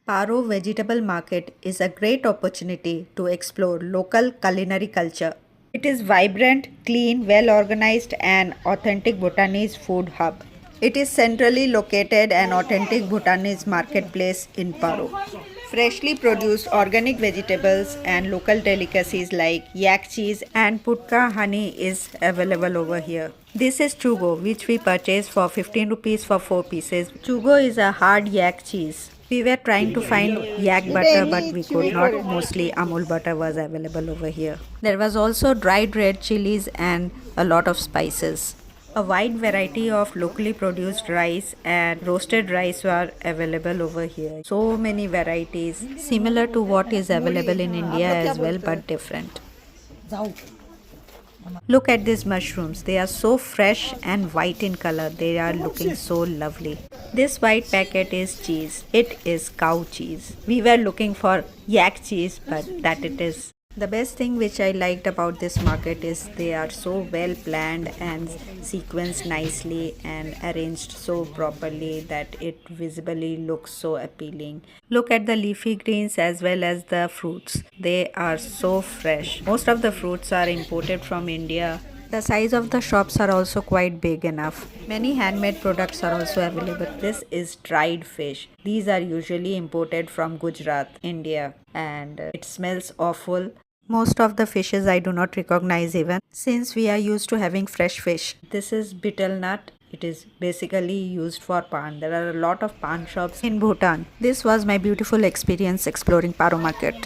Paro Vegetable Market is a great opportunity to explore local culinary culture. It is vibrant, clean, well organized, and authentic Bhutanese food hub. It is centrally located and authentic Bhutanese marketplace in Paro. Freshly produced organic vegetables and local delicacies like yak cheese and putka honey is available over here. This is Chugo, which we purchased for 15 rupees for 4 pieces. Chugo is a hard yak cheese. We were trying to find yak butter, but we could not. Mostly Amul butter was available over here. There was also dried red chilies and a lot of spices. A wide variety of locally produced rice and roasted rice were available over here. So many varieties, similar to what is available in India as well, but different. Look at these mushrooms. They are so fresh and white in color. They are looking so lovely. This white packet is cheese. It is cow cheese. We were looking for yak cheese, but that it is. The best thing which I liked about this market is they are so well planned and sequenced nicely and arranged so properly that it visibly looks so appealing. Look at the leafy greens as well as the fruits. They are so fresh. Most of the fruits are imported from India. The size of the shops are also quite big enough. Many handmade products are also available. This is dried fish. These are usually imported from Gujarat, India, and it smells awful. Most of the fishes I do not recognize even, since we are used to having fresh fish. This is betel nut. It is basically used for pan. There are a lot of pan shops in Bhutan. This was my beautiful experience exploring Paro market.